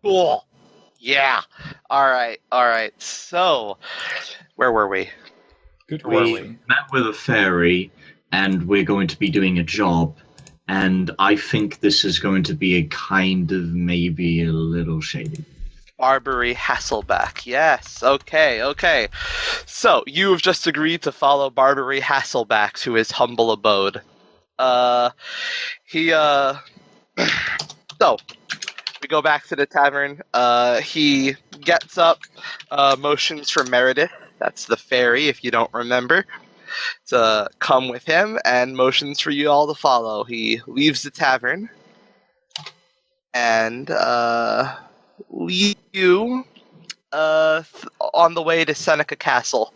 Cool. Yeah. All right. So, where were we? Good Where were We we? question. met with a fairy, and we're going to be doing a job. And I think this is going to be a kind of maybe a little shady. Barbary Hasselback. Yes. Okay. So, you have just agreed to follow Barbary Hasselback to his humble abode. Uh, he, so, we go back to the tavern. He gets up, motions for Meredith. That's the fairy, if you don't remember, to come with him, and motions for you all to follow. He leaves the tavern and leaves you on the way to Seneca Castle.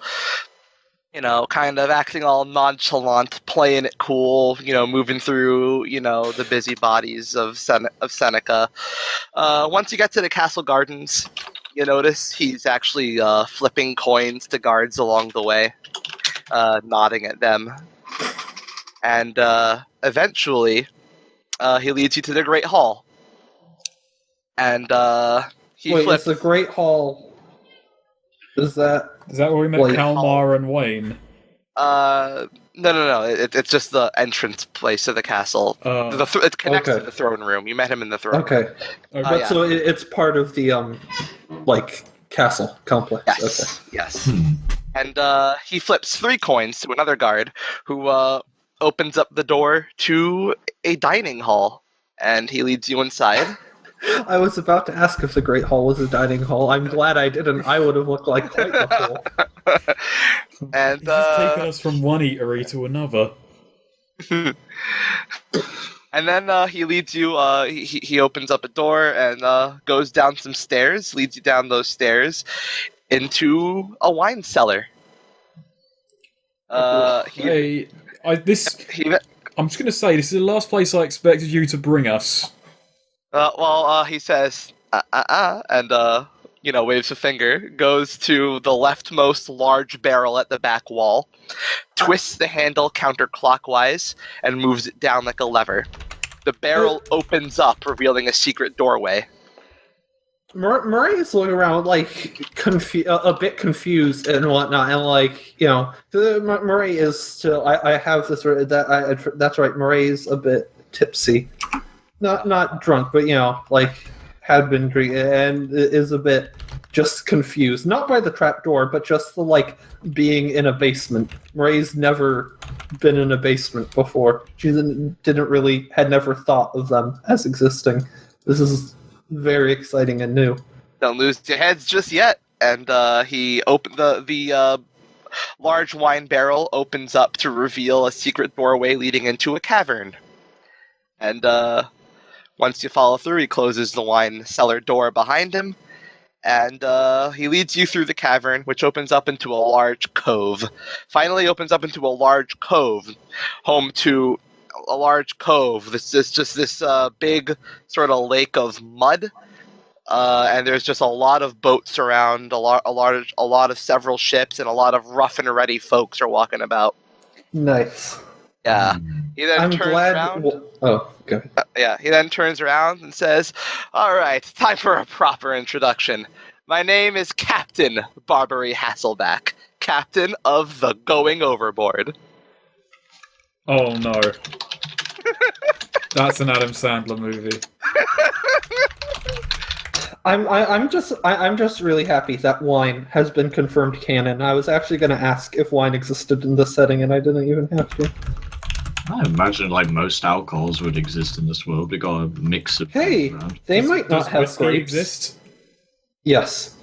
Kind of acting all nonchalant, playing it cool, moving through, the busy bodies of Seneca. Once you get to the castle gardens, you notice he's actually flipping coins to guards along the way, nodding at them. And eventually, he leads you to the Great Hall. And he Wait, flips. is the Great Hall... Is that... Is that where we met Like- Kalmar and Wayne? No. It's just the entrance place to the castle. It connects Okay. to the throne room. You met him in the throne room. Okay. But yeah. so it's part of the, castle complex. Yes. Okay. Yes. And he flips 3 coins to another guard who opens up the door to a dining hall. And he leads you inside. I was about to ask if the Great Hall was a dining hall. I'm glad I didn't. I would have looked like quite the fool. And He's just taken us from one eatery to another. and then he leads you. He opens up a door and goes down some stairs. Leads you down those stairs into a wine cellar. I'm just gonna say this is the last place I expected you to bring us. He says, and waves a finger, goes to the leftmost large barrel at the back wall, twists the handle counterclockwise, and moves it down like a lever. The barrel opens up, revealing a secret doorway. Murray is looking around, a bit confused and whatnot, and Murray is still. I have this. That's right. Murray's a bit tipsy, not drunk, but had been drinking and is a bit just confused, not by the trap door, but just the being in a basement. Murray's never been in a basement before. She had never thought of them as existing. This is very exciting and new. Don't lose your heads just yet. And he opened the large wine barrel opens up to reveal a secret doorway leading into a cavern. And once you follow through, he closes the wine cellar door behind him, and he leads you through the cavern, which opens up into a large cove. Finally opens up into a large cove, home to a large cove. This is just this big sort of lake of mud, and there's just a lot of boats around, a lot of several ships, and a lot of rough and ready folks are walking about. Nice. Yeah. He then turns around. Okay. He then turns around and says, "All right, time for a proper introduction. My name is Captain Barbary Hasselback, captain of the Going Overboard." Oh no. That's an Adam Sandler movie. I'm just really happy that wine has been confirmed canon. I was actually going to ask if wine existed in this setting, and I didn't even have to. I imagine most alcohols would exist in this world. We got a mix of. Hey, they might not have whiskey grapes. exist? Yes.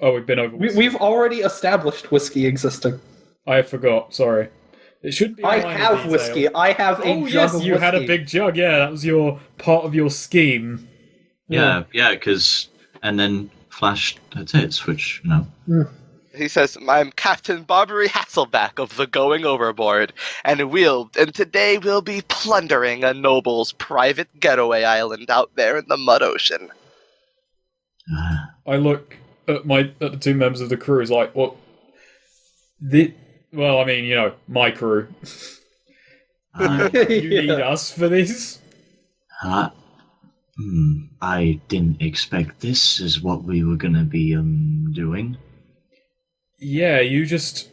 Oh, we've been over. We've already established whiskey existing. I forgot. Sorry. It should be. I have detail. whiskey. I have a jug of whiskey. You had a big jug. Yeah, that was your part of your scheme. Yeah, because and then Flash her tits, which He says, "I'm Captain Barbary Hasselback of the Going Overboard, and today we'll be plundering a noble's private getaway island out there in the mud ocean." I look at the 2 members of the crew. Is like, what? My crew. You need us for this. I didn't expect this is what we were gonna be doing. Yeah, you just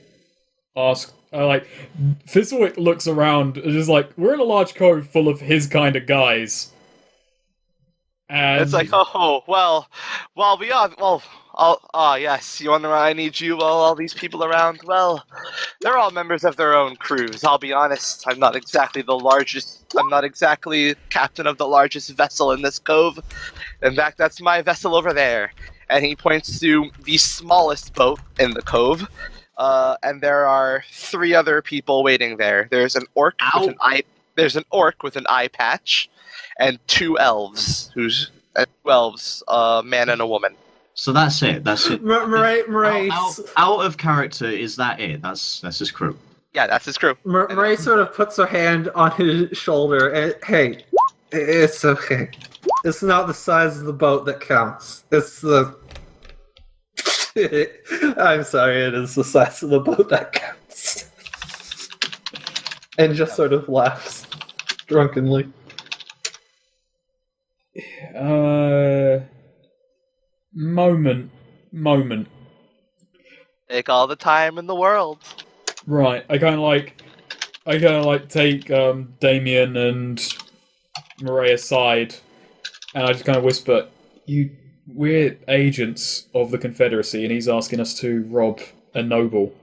ask. Thistlewick looks around, and is like, we're in a large cove full of his kind of guys. And It's like, yes, you wonder why I need you, all these people around? Well, they're all members of their own crews. I'll be honest, I'm not exactly captain of the largest vessel in this cove. In fact, that's my vessel over there. And he points to the smallest boat in the cove. And there are 3 other people waiting there. There's an orc with an eye patch, and 2 elves, a man and a woman. So that's it. Murray Out of character, is that it? That's his crew. Yeah, that's his crew. Murray sort of puts her hand on his shoulder and, hey, it's okay. It's not the size of the boat that counts. It's the... I'm sorry, it is the size of the boat that counts. And just sort of laughs drunkenly. Moment. Take all the time in the world. Right, I kind of take Damien and Murray aside, and I just kind of whisper, we're agents of the Confederacy, and he's asking us to rob a noble.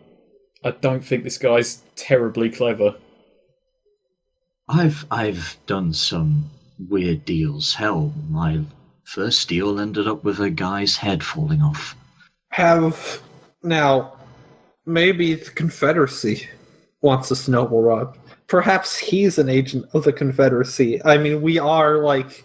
I don't think this guy's terribly clever. I've done some weird deals. Hell, my first deal ended up with a guy's head falling off. Now, maybe the Confederacy wants this noble robbed. Perhaps he's an agent of the Confederacy. I mean, we are, like,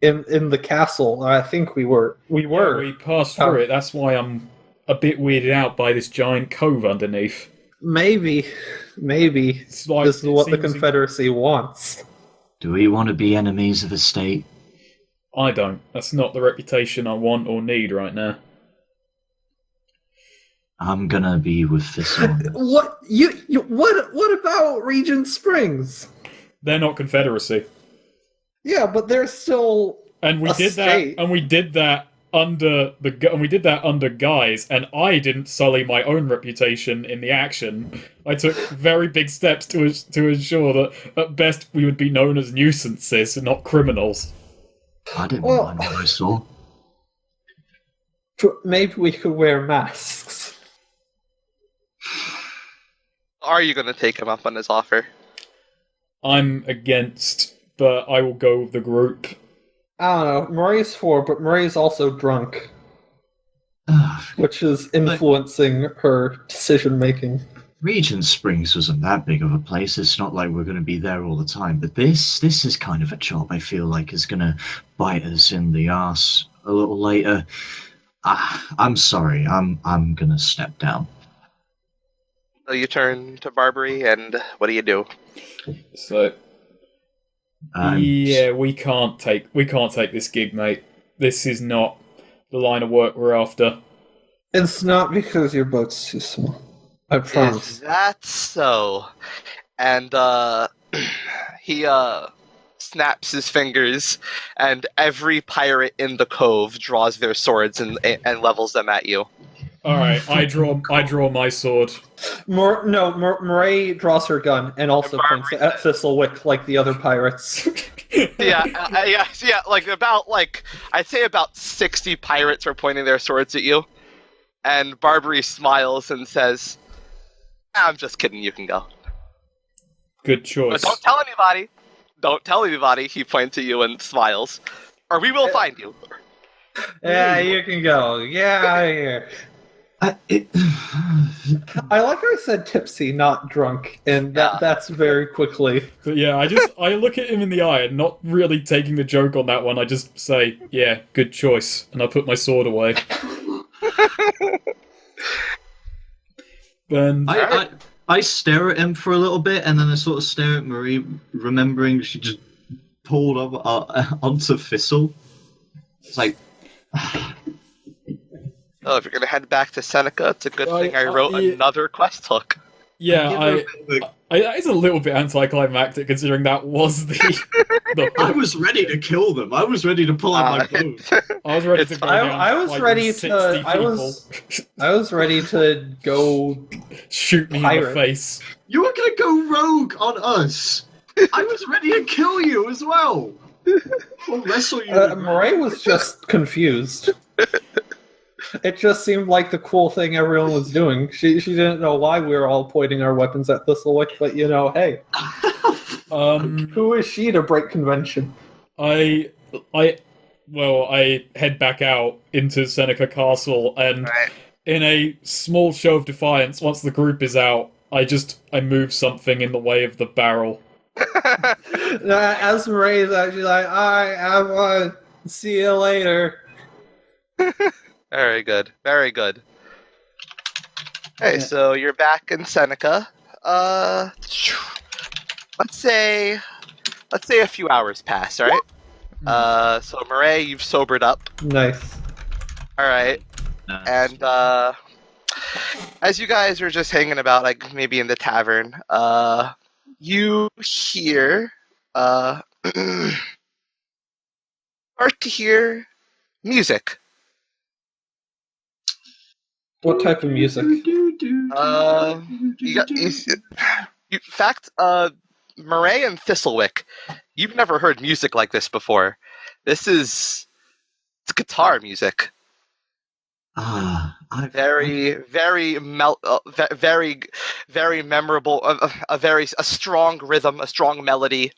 in the castle. I think we were. Yeah, we passed through it. That's why I'm a bit weirded out by this giant cove underneath. Maybe this is what the Confederacy wants. Do we want to be enemies of the state? I don't. That's not the reputation I want or need right now. I'm gonna be with this one. What about Regent Springs? They're not Confederacy. Yeah, but they're still state. We did that under guise, and I didn't sully my own reputation in the action. I took very big steps to ensure that at best we would be known as nuisances and not criminals. I didn't mind what I saw. Maybe we could wear masks. Are you going to take him up on his offer? I'm against, but I will go with the group. I don't know. Murray's for, but Murray's also drunk. Which is influencing her decision-making. Regent Springs wasn't that big of a place. It's not like we're going to be there all the time. But this is kind of a job I feel like is going to bite us in the arse a little later. I'm sorry. I'm going to step down. So you turn to Barbary, and what do? So, we can't take this gig, mate. This is not the line of work we're after. It's not because your boat's too small. I promise. Is that so? And he snaps his fingers, and every pirate in the cove draws their swords and levels them at you. All right, I draw my sword. Murray draws her gun and also points at Thistlewick like the other pirates. Yeah. I'd say about 60 pirates are pointing their swords at you, and Barbary smiles and says, "I'm just kidding. You can go." Good choice. But don't tell anybody. Don't tell anybody. He points at you and smiles, or we will find you. Yeah, you can go. Get out of here. I like how I said tipsy, not drunk, and that's very quickly. But yeah, I look at him in the eye and not really taking the joke on that one. I just say, yeah, good choice, and I put my sword away. Then I stare at him for a little bit, and then I sort of stare at Marie, remembering she just pulled up onto Thistle. It's like... Oh, if you're gonna head back to Seneca, it's a good thing I wrote another quest hook. Yeah, That is a little bit anticlimactic, considering that was the I was ready to kill them. I was ready to pull out my bow. I was ready to go down. I was like, ready 60 to. I was ready to go. shoot me in pirate. the face. You were gonna go rogue on us. I was ready to kill you as well. We'll wrestle you. Murray was just confused. It just seemed like the cool thing everyone was doing. She didn't know why we were all pointing our weapons at Thistlewick, but hey, who is she to break convention? I head back out into Seneca Castle, and in a small show of defiance, once the group is out, I move something in the way of the barrel. As Murray is actually like, I have one. See you later. Very good. Very good. Hey, so you're back in Seneca. Let's say a few hours pass, all right? So Murray, you've sobered up. Nice. All right. Nice. And as you guys are just hanging about, like maybe in the tavern, you hear start to hear music. What type of music? In fact, Murray and Thistlewick, you've never heard music like this before. It's guitar music. Very memorable. A strong rhythm, a strong melody.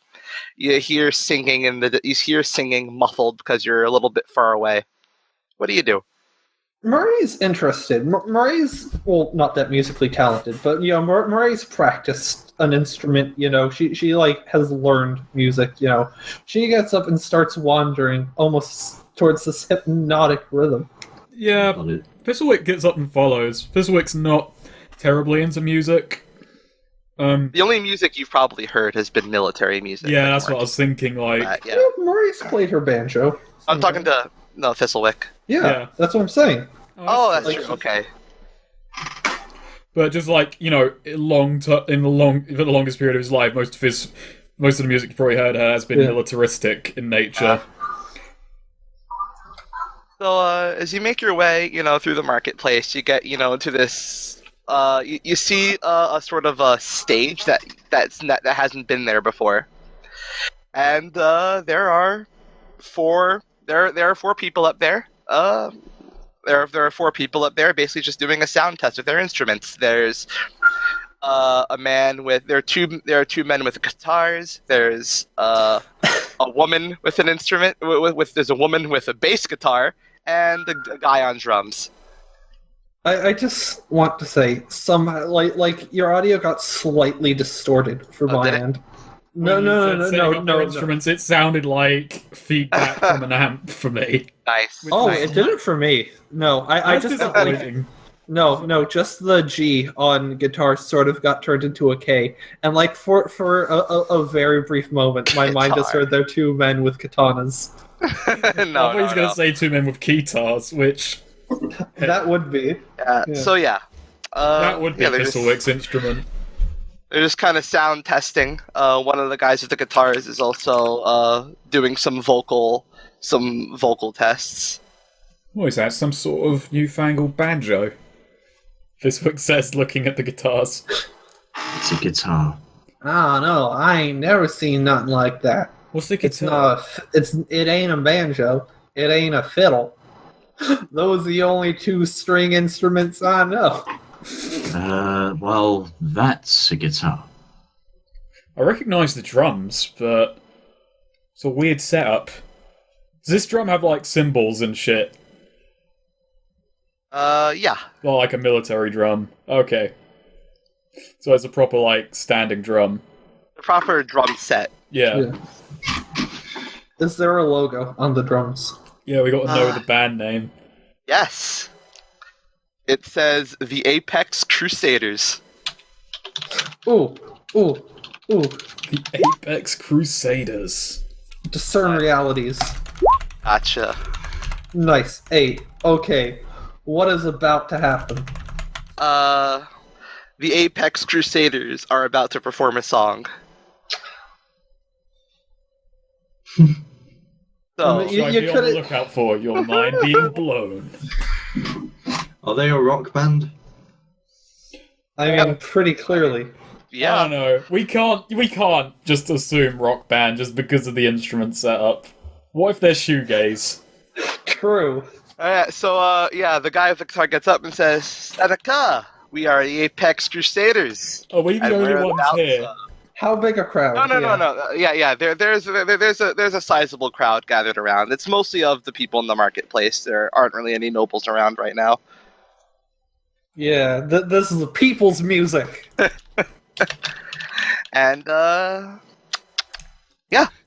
You hear singing muffled because you're a little bit far away. What do you do? Murray's interested. Murray's, well, not that musically talented, but Murray's practiced an instrument. She has learned music. She gets up and starts wandering almost towards this hypnotic rhythm. Yeah, Thistlewick gets up and follows. Thistlewick's not terribly into music. The only music you've probably heard has been military music. Yeah, that's what I was thinking. Like, yeah. Murray's played her banjo. I'm talking to Thistlewick. Yeah, that's what I'm saying. Oh, that's true. Okay. But just like in the longest period of his life, most of the music you probably heard has been militaristic in nature. So as you make your way, through the marketplace, you get, to this. You see a sort of a stage that hasn't been there before, and there are four people up there. There are four people up there, basically just doing a sound test of their instruments. There's a man with there are two men with guitars. There's a woman with an instrument. There's a woman with a bass guitar and a guy on drums. I just want to say like your audio got slightly distorted for my end. No. Instruments. It sounded like feedback from an amp for me. Nice. It didn't for me. No, I just no. Just the G on guitar sort of got turned into a K, and for a very brief moment, my mind just heard there are two men with katanas. I thought he was going to say two men with guitars, which that would be. So that would be Thistlewick's instrument. They're just kind of sound testing. One of the guys with the guitars is also doing some vocal tests. What is that? Some sort of newfangled banjo? Thistlewick says, looking at the guitars. It's a guitar. I don't know. I ain't never seen nothing like that. What's the guitar? It ain't a banjo. It ain't a fiddle. Those are the only two string instruments I know. Well, that's a guitar. I recognise the drums, but it's a weird setup. Does this drum have, cymbals and shit? Yeah. Well, like a military drum. Okay. So it's a proper, standing drum. The proper drum set. Yeah. Is there a logo on the drums? Yeah, we got to know the band name. Yes. It says the Apex Crusaders. Ooh. The Apex Crusaders. Discern realities. Gotcha. Nice. Hey, okay. What is about to happen? The Apex Crusaders are about to perform a song. So, You- So I'd be on the could've- lookout for your mind being blown. Are they a rock band? I mean, pretty clearly. I yeah. don't know. We can't just assume rock band just because of the instrument setup. What if they're shoegaze? True. Alright, so, the guy with the guitar gets up and says, Seneca, we are the Apex Crusaders. Are we the And only we're ones about here? to- How big a crowd? No. Yeah. There's a sizable crowd gathered around. It's mostly of the people in the marketplace. There aren't really any nobles around right now. Yeah, this is the people's music. And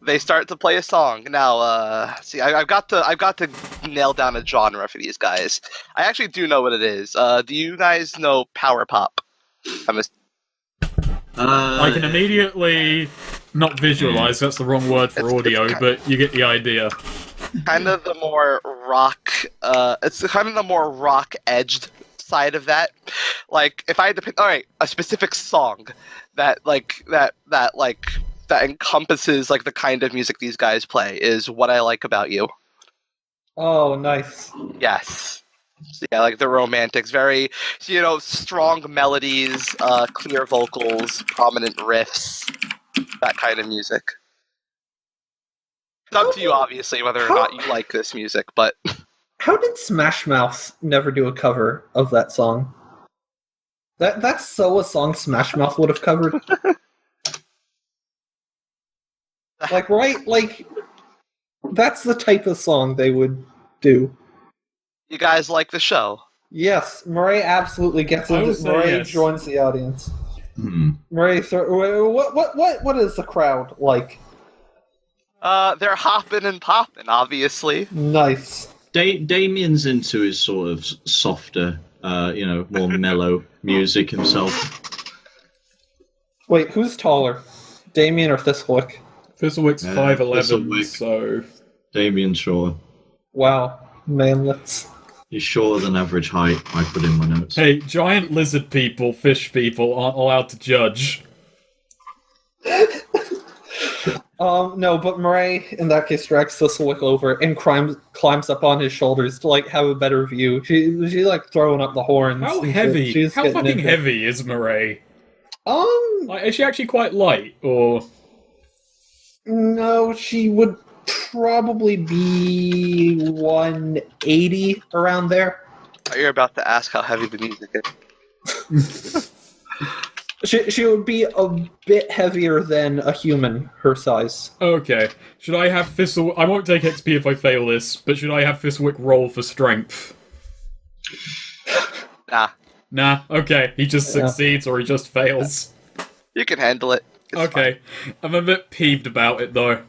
they start to play a song. Now, see, I've got to nail down a genre for these guys. I actually do know what it is. Do you guys know power pop? I can immediately not visualize. That's the wrong word for audio, but you get the idea. Kind of the more rock. It's kind of the more rock edged side of that. Like, if I had to pick, all right, a specific song that encompasses like the kind of music these guys play is "What I Like About You." Oh, nice. Yes. Yeah, like the Romantics, very, strong melodies, clear vocals, prominent riffs, that kind of music. It's up to you, obviously, whether or not you like this music, but How did Smash Mouth never do a cover of that song? That's so a song Smash Mouth would have covered. Like, that's the type of song they would do. you guys like the show. Yes, Murray absolutely gets I would into. say Murray yes. joins the audience. Hmm. Murray, what is the crowd like? They're hopping and popping, obviously. Nice. Damien's into his sort of softer, more mellow music himself. Wait, who's taller, Damien or Thistlewick? Fizzlewick's Yeah, 5'11", Fizzlewick. so Damien's shorter. Wow, manlets. He's shorter than average height, I put in my notes. hey, giant lizard people, fish people aren't allowed to judge. No, but Murray, in that case, drags Thistlewick over and climbs up on his shoulders to, like, have a better view. She like, throwing up the horns. How and heavy? shit. She's How getting fucking into it. heavy is Murray? Um, Is she actually quite light, or no, she would probably be 180, around there. You're about to ask how heavy the music is. She would be a bit heavier than a human her size. okay? Should I have Fizzlewick? I won't take XP if I fail this, but should I have Fizzlewick roll for strength? Nah, Nah. Okay, he just Yeah. succeeds or he just fails. you can handle it. It's Okay, I'm a bit peeved about it though.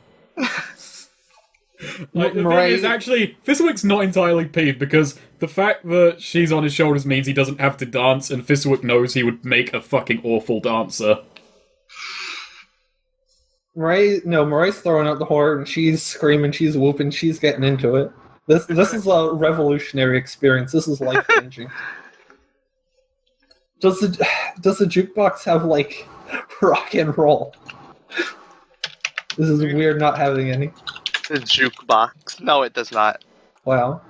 Like, the Murray- thing is, actually, Fizzlewick's not entirely peeved because the fact that she's on his shoulders means he doesn't have to dance, and Fizzlewick knows he would make a fucking awful dancer. Murray's throwing out the horn. She's screaming. She's whooping. She's getting into it. This is a revolutionary experience. This is life changing. Does the jukebox have like rock and roll? This is weird not having any. The jukebox. No, it does not. Wow.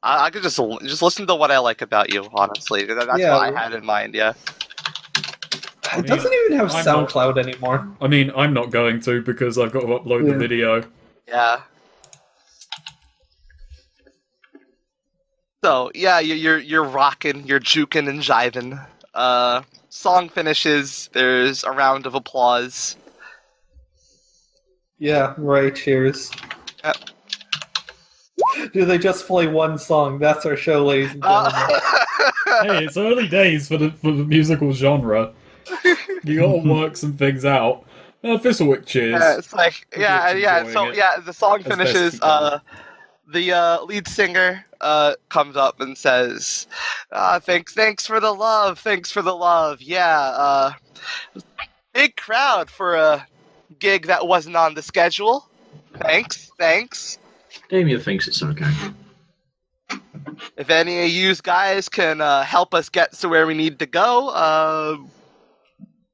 I could just listen to What I Like About You, honestly. That's Yeah. what I had in mind, yeah. It doesn't even have I'm not- SoundCloud anymore. I mean, I'm not going to because I've got to upload the Yeah. video. Yeah. So, yeah, you're rocking, you're juking and jiving. Song finishes, there's a round of applause. Yeah, Murray cheers. Yep. Do they just play one song? That's our show, ladies and gentlemen. Hey, it's early days for the musical genre. You gotta work some things out. Fizzlewick cheers. Yeah, it's like, yeah. enjoying So, it yeah, the song as best finishes. he can. The lead singer comes up and says, "Thanks for the love. Thanks for the love. Yeah, big crowd for a gig that wasn't on the schedule. Thanks." Damien thinks it's okay. if any of you guys can help us get to where we need to go,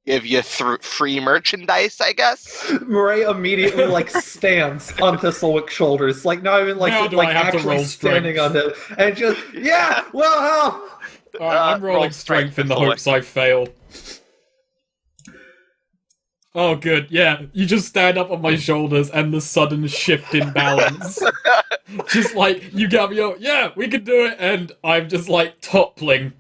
give you free merchandise, I guess. Murray immediately stands on Thistlewick's shoulders, not even Now do I have to actually roll standing strength? on him, and just well help. Alright, I'm rolling roll strength in the strength, hopes I fail. Oh, good. Yeah, you just stand up on my shoulders and the sudden shift in balance. Just you get up, yeah, we can do it, and I'm just toppling.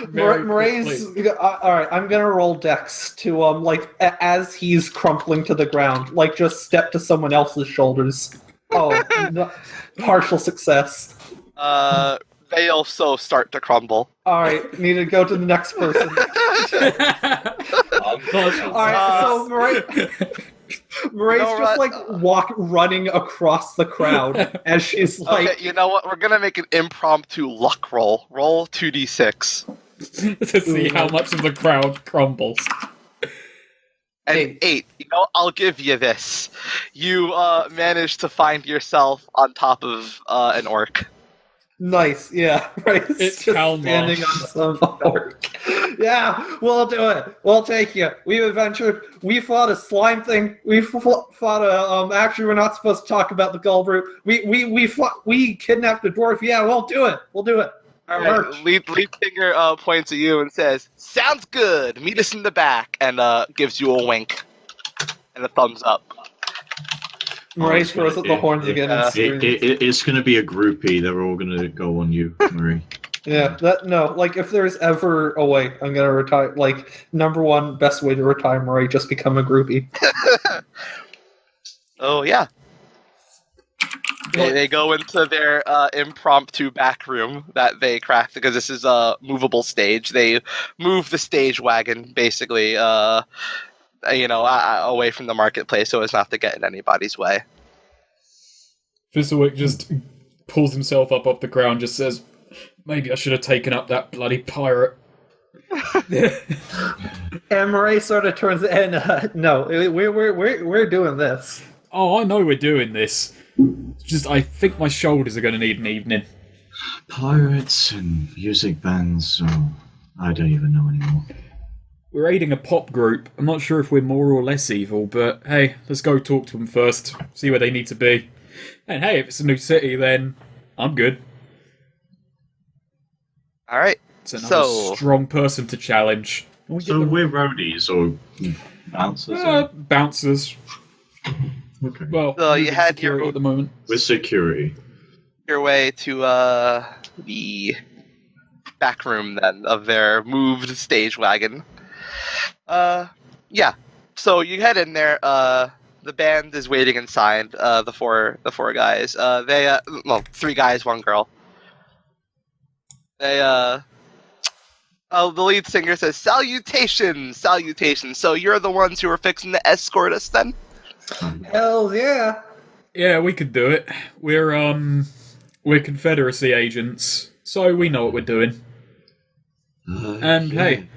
Murray's all right. I'm gonna roll Dex to as he's crumpling to the ground, just step to someone else's shoulders. Oh, no, partial success. They also start to crumble. All right, need to go to the next person. All right, so Murray's just running across the crowd as she's Okay, you know what? We're gonna make an impromptu luck roll. Roll 2d6. to see how much of the crowd crumbles. And 8. You know, I'll give you this. You manage to find yourself on top of an orc. Nice, yeah. Right. It's just Hemlock. standing on some orc. Yeah, we'll do it. We'll take you. We fought a slime thing. We fought a. Actually, we're not supposed to talk about the gull brute. We kidnapped a dwarf. Yeah, we'll do it. We'll do it. All right. Lead finger points at you and says, "Sounds good. Meet us in the back," and gives you a wink and a thumbs up. Murray throws up the horns again and screams. It's going to be a groupie. They're all going to go on you, Murray. Yeah, if there's ever a way I'm going to retire, number one best way to retire Murray, just become a groupie. Oh, yeah. They go into their impromptu back room that they crafted, because this is a movable stage. They move the stage wagon, basically, away from the marketplace so as not to get in anybody's way. Thistlewick just pulls himself up off the ground, just says, maybe I should have taken up that bloody pirate. And Murray sort of turns and no, we're doing this. Oh, I know we're doing this. It's just I think my shoulders are going to need an evening. Pirates and music bands, I don't even know anymore. We're aiding a pop group. I'm not sure if we're more or less evil, but hey, let's go talk to them first. See where they need to be. And hey, if it's a new city, then I'm good. All right. It's another strong person to challenge. So we're roadies or bouncers? Bouncers. Okay. Well, you had security at the moment. With security. Your way to the back room then of their moved stage wagon. Yeah. So you head in there. The band is waiting inside. The four guys. They 3 guys, 1 girl. They the lead singer says, "Salutations, salutations." So you're the ones who are fixing to escort us then? Hell yeah. Yeah, we could do it. We're Confederacy agents, so we know what we're doing. And hey,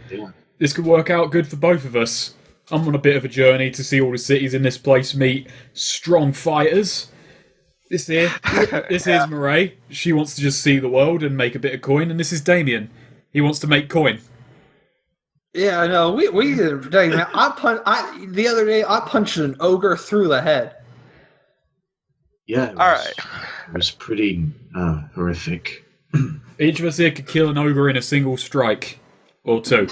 this could work out good for both of us. I'm on a bit of a journey to see all the cities in this place meet strong fighters. This here's Murray. She wants to just see the world and make a bit of coin, and this is Damien. He wants to make coin. Yeah, I know. We did it, man. The other day I punched an ogre through the head. Yeah. Alright. It was pretty horrific. Each of us here could kill an ogre in a single strike. Or 2.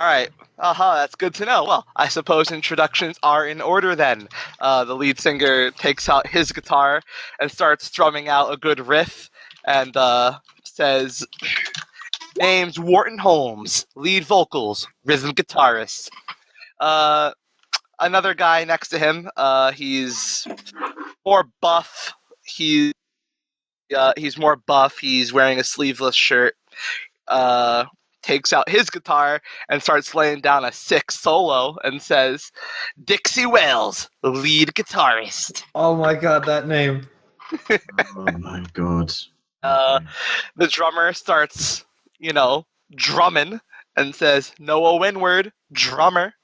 Alright. That's good to know. Well, I suppose introductions are in order then. The lead singer takes out his guitar and starts strumming out a good riff and says, "Name's Wharton Holmes, lead vocals, rhythm guitarist." Another guy next to him, he's more buff. He's more buff. He's wearing a sleeveless shirt. Takes out his guitar and starts laying down a sick solo and says, "Dixie Wells, lead guitarist." Oh my god, that name. Oh my god. The drummer starts, drumming and says, "Noah Winward, drummer."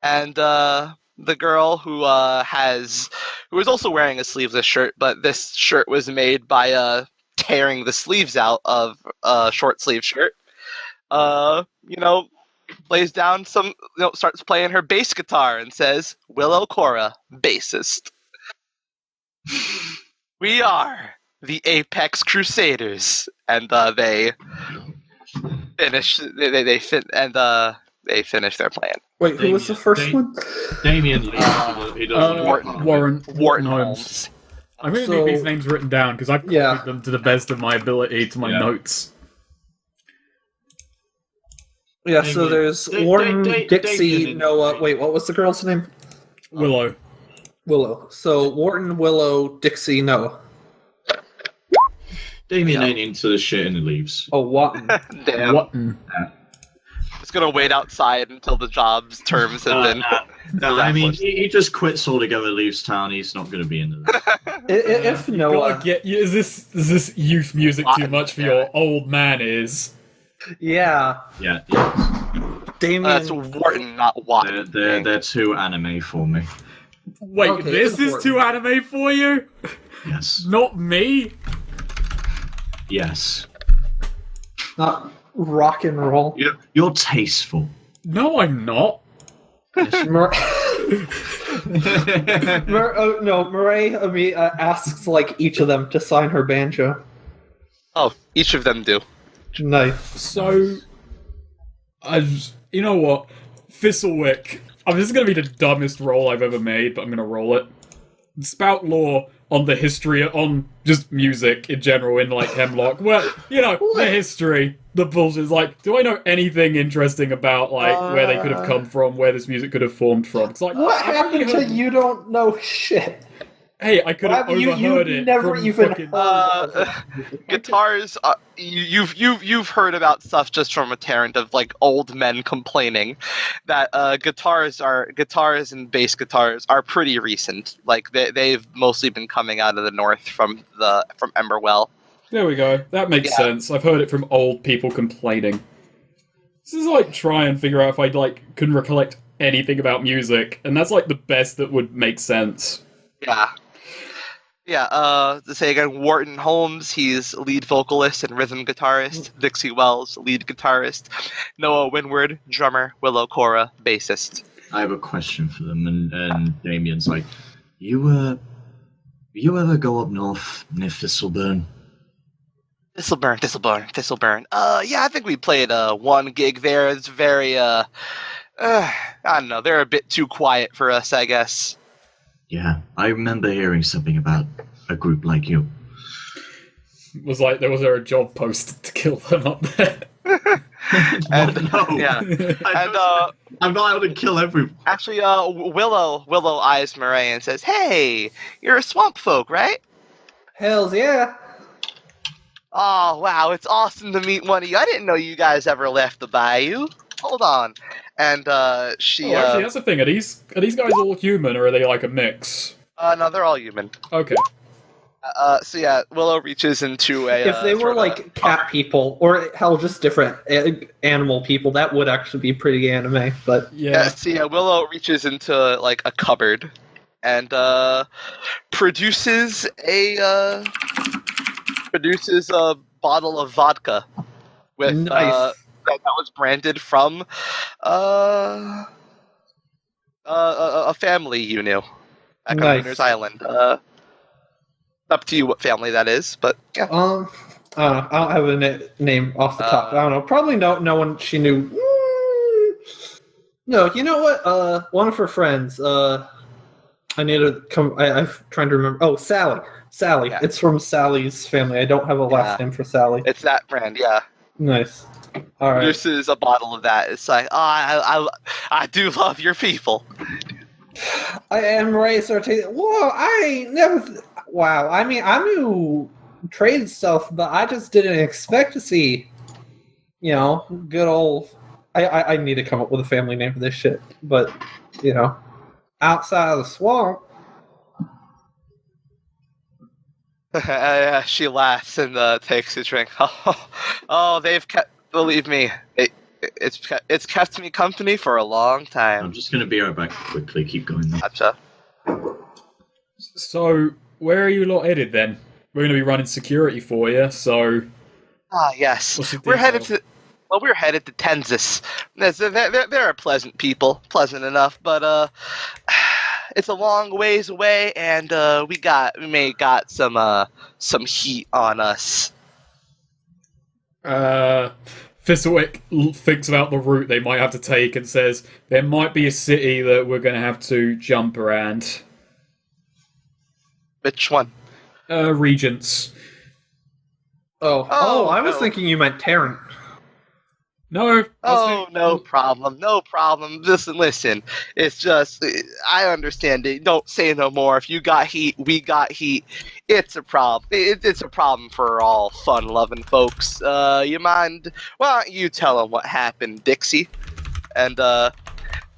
And the the girl who is also wearing a sleeveless shirt, but this shirt was made by tearing the sleeves out of a short sleeve shirt. Lays down starts playing her bass guitar and says, "Willow Cora, bassist. We are the Apex Crusaders," and they finish. They finish their plan. Wait, who was the first one? Damien leaves. He doesn't want to Warren Holmes. I'm going to need these names written down because I've copied them to the best of my ability to my notes. Yeah, so there's Warren, Dixie, Noah. Wait, what was the girl's name? Willow. Willow. So Wharton, Willow, Dixie, Noah. Damien ain't into the shit and he leaves. Oh, Wharton. Damn. Wharton. It's gonna wait outside until the job's terms have been. No, I mean, he just quits altogether, leaves town. He's not going to be into that. If Noah, is this youth music too much for your old man? Is yeah. Damien. That's Wharton, not Watton. They're too anime for me. Wait, Okay, this is too anime for you? Yes. Not me? Yes. Not rock and roll. You're tasteful. No, I'm not. Murray asks like each of them to sign her banjo. Oh, each of them do. Nice. So, you know what? Thistlewick. This is going to be the dumbest roll I've ever made, but I'm going to roll it. Spout lore on the history, on just music in general in, like, Hemlock. Well, the history, the bullshit. Do I know anything interesting about, where they could have come from, where this music could have formed from? It's what happened to you don't know shit? Hey, I could have overheard it. Never from even fucking... Guitars. You've heard about stuff just from a torrent of old men complaining that guitars and bass guitars are pretty recent. They've mostly been coming out of the north from Emberwell. There we go. That makes sense. I've heard it from old people complaining. This is try and figure out if I can recollect anything about music, and that's the best that would make sense. Yeah, to say again, Wharton Holmes, he's lead vocalist and rhythm guitarist. Dixie Wells, lead guitarist. Noah Winward, drummer. Willow Cora, bassist. I have a question for them, and Damien's like, you ever go up north near Thistleburn? Thistleburn. Yeah, I think we played one gig there. It's very, I don't know, they're a bit too quiet for us, I guess. Yeah, I remember hearing something about a group like you. Was there a job posted to kill them up there? And, no. Yeah. And I'm not able to kill everyone. Actually, Willow eyes Murray and says, "Hey, you're a swamp folk, right?" Hells yeah. Oh wow, it's awesome to meet one of you. I didn't know you guys ever left the bayou. Hold on. And she. Actually, that's the thing. Are these guys all human, or are they a mix? No, they're all human. Okay. So yeah, Willow reaches into a. If they were cat people, or hell, just different animal people, that would actually be pretty anime. But yeah. So yeah, Willow reaches into a cupboard, and produces a bottle of vodka with nice. that was branded from a family you knew back on Winter's Island. Up to you what family that is, but yeah. I don't have a name off the top. I don't know. Probably no one she knew. No, you know what? One of her friends. I need to come. I'm trying to remember. Oh, Sally. Yeah. It's from Sally's family. I don't have a last name for Sally. It's that brand, yeah. Nice. All right. This is a bottle of that. It's I do love your people. I am racer. Whoa! I never. Wow. I mean, I knew trade stuff, but I just didn't expect to see. Good old. I need to come up with a family name for this shit, but outside of the swamp. She laughs and takes a drink. Oh, they've kept. Believe me, it's kept me company for a long I'm time. just going to be right back quickly. Keep going. Though. Gotcha. So, where are you lot headed then? We're going to be running security for you, so... Ah, yes. What's the We're headed detail? to. Well, we're headed to Tenzis. They're pleasant people, pleasant enough, but it's a long ways away, and we may got some heat on us. Thistlewicke thinks about the route they might have to take and says, there might be a city that we're going to have to jump around. Which one? Regents. I was no. thinking you meant Tarrant. No. Oh, no problem, no problem. Listen. It's just I understand it. Don't say no more. If you got heat, we got heat. It's a problem. It's a problem for all fun-loving folks. You mind? Why don't you tell them what happened, Dixie? And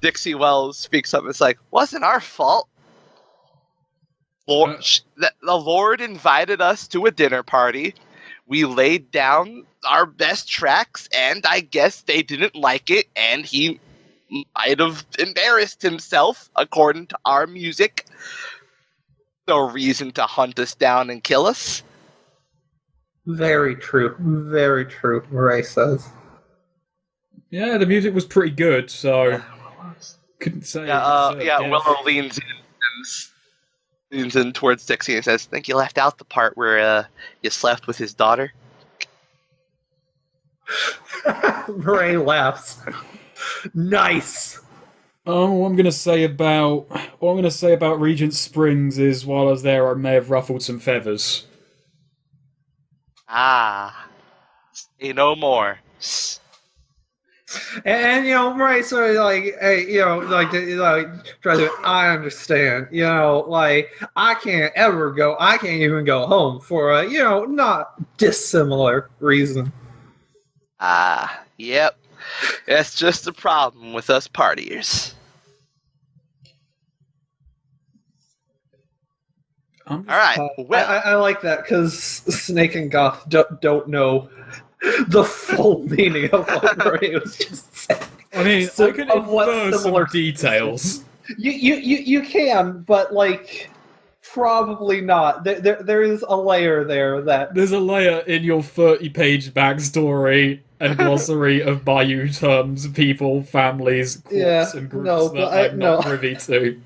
Dixie Wells speaks up. It's like, wasn't our fault. The Lord invited us to a dinner party. We laid down our best tracks, and I guess they didn't like it, and he might have embarrassed himself, according to our music. No reason to hunt us down and kill us. Very true. Very true, Murray says. Yeah, the music was pretty good, so... Couldn't say... Willow leans in towards Dixie and says, I think you left out the part where you slept with his daughter. Murray laughs. Nice. What I'm gonna say about Regent Springs is while I was there, I may have ruffled some feathers. Ah, say no more. And Murray sort of like, hey, try to. I understand. I can't even go home for a not dissimilar reason. Ah, yep. That's just the problem with us partiers. All right. Well, I like that because Snake and Goth don't know the full meaning of what Murray was just saying. I mean, I can infer some details. You can, but probably not. There is a layer there that there's a layer in your 30-page backstory and glossary of Bayou terms, people, families, groups, and groups that I'm not privy to.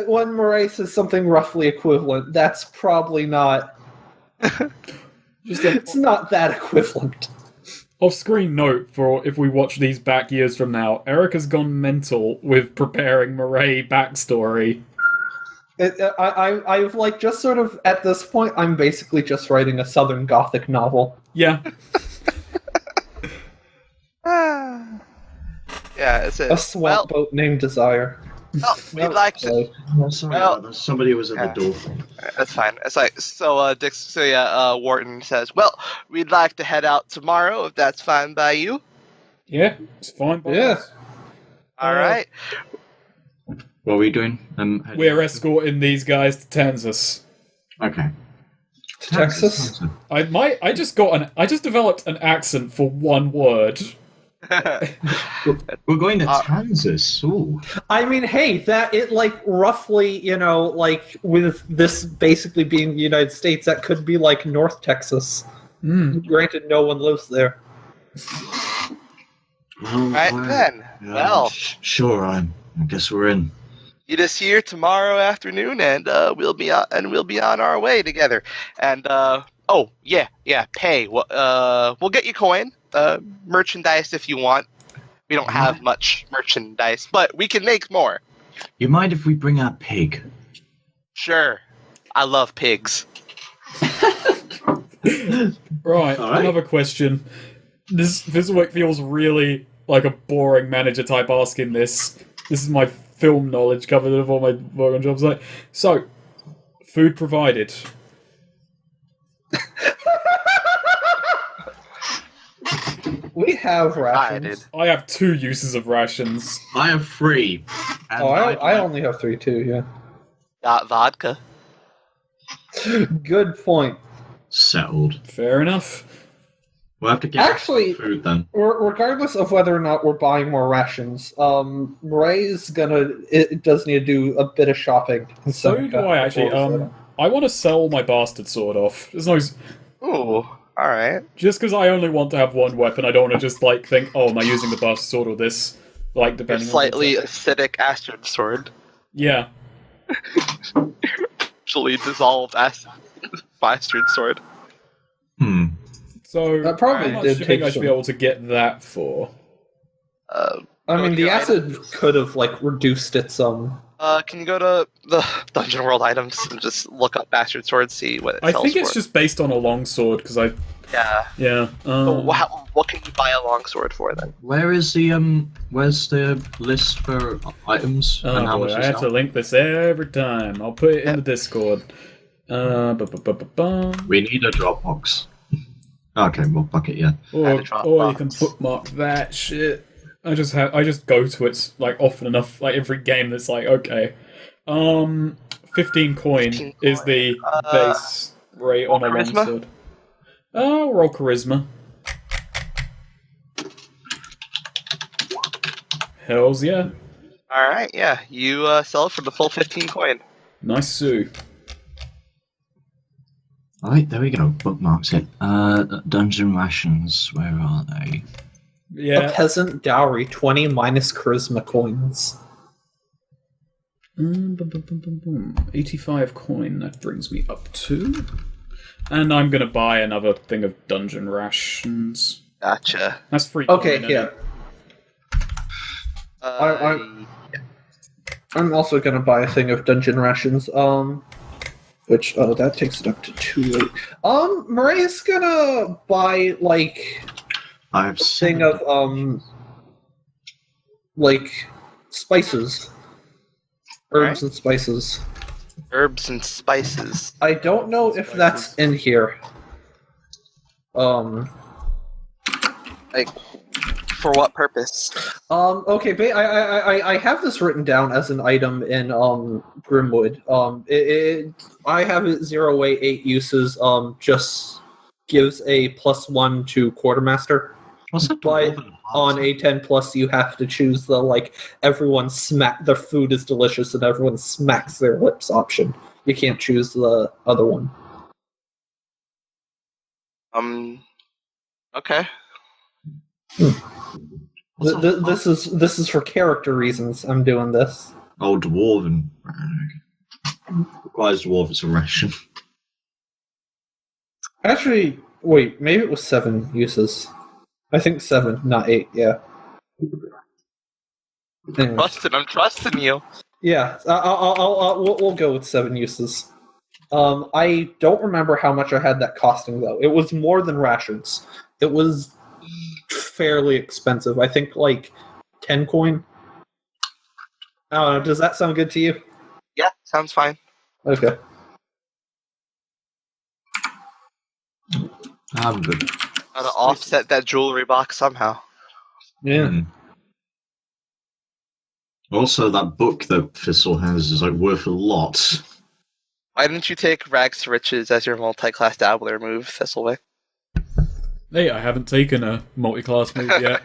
When Murray says something roughly equivalent, that's probably not. It's not that equivalent. Off-screen note for if we watch these back years from now, Erica's gone mental with preparing Murray backstory. I've just sort of at this point, I'm basically just writing a Southern Gothic novel. Yeah. It's a swamp boat named Desire. Oh, we'd like to. Sorry, somebody was at the door. That's fine. It's like Wharton says, "Well, we'd like to head out tomorrow if that's fine by you." Yeah, it's fine by us. All right. What are we doing? We're escorting these guys to Kansas. Okay. Texas? I just developed an accent for one word. We're going to Kansas. Ooh. I mean, hey, that it roughly, with this basically being the United States, that could be North Texas. Granted, no one lives there. Well, then. Sure. I guess we're in. Meet us here tomorrow afternoon, and we'll be on our way together. And pay. We'll get you coin. Merchandise if you want. We don't have much merchandise, but we can make more. You mind if we bring our pig? Sure. I love pigs. Right, another question. This week feels really like a boring manager type asking this. This is my film knowledge covered of all my work on jobs. So, food provided. We have rations. I have 2 uses of rations. I have 3. I only have 3 too, yeah. Got vodka. Good point. Settled. Fair enough. We'll have to get Actually, food then. regardless of whether or not we're buying more rations, Ray's does need to do a bit of shopping. in So Seneca do I actually. before we set up. I want to sell my bastard sword off. There's no. Ooh, alright. Just because I only want to have one weapon, I don't want to just like think, oh, am I using the bastard sword or this? Like Your depending slightly on. acidic acid sword. Yeah. Actually dissolved acid bastard sword. So That probably how much did do you think take I should be some- able to get that for? I Go mean, to the your acid could have reduced it some. Can you go to the Dungeon World items and just look up bastard sword, see what it I sells think it's for? just based on a longsword because I. Yeah. Yeah. But what can you buy a longsword for then? Where's the list for items and how Oh much boy, they I have to sell? link this every time. I'll put it in the Discord. We need a Dropbox. Okay, well, fuck it, yeah. Or a Dropbox. you can bookmark that shit. I just go to it often enough, like every game that's like, okay. 15 coin 15 is the base rate roll on a charisma? longsword. Oh, roll charisma. Hells yeah. Alright, yeah. You sell it for the full 15 coin. Nice Sue. Alright, there we go. Bookmarks it. Dungeon rations, where are they? A Yeah. peasant dowry, 20 minus charisma coins. 85 coin, that brings me up to. And I'm gonna buy another thing of dungeon rations. Gotcha. That's free. Okay, coin, yeah. Uh, I'm also gonna buy a thing of dungeon rations. Which that takes it up to 2. Mariah's gonna buy I have thing of spices, herbs and spices. Herbs and spices. I don't know if that's in here. Like, for what purpose? Okay, I have this written down as an item in Grimwood. I have it 0 way 8 uses. Just gives a +1 to quartermaster. What's that? But on a 10 plus, you have to choose the everyone the food is delicious and everyone smacks their lips option. You can't choose the other one. Okay. This is for character reasons. I'm doing this. Oh, dwarven. Requires dwarven ration. Actually, wait, maybe it was 7 uses. I think 7, not 8. Yeah. Anyway. I'm trusting you. Yeah, we'll go with 7 uses. I don't remember how much I had that costing though. It was more than rations. It was fairly expensive. I think 10 coin. I don't know. Does that sound good to you? Yeah, sounds fine. Okay. I'm good. Gotta offset that jewelry box somehow. Yeah. Hmm. Also, that book that Thistle has is worth a lot. Why didn't you take Rags to Riches as your multi-class dabbler move, Thistlewick? Hey, I haven't taken a multi-class move yet.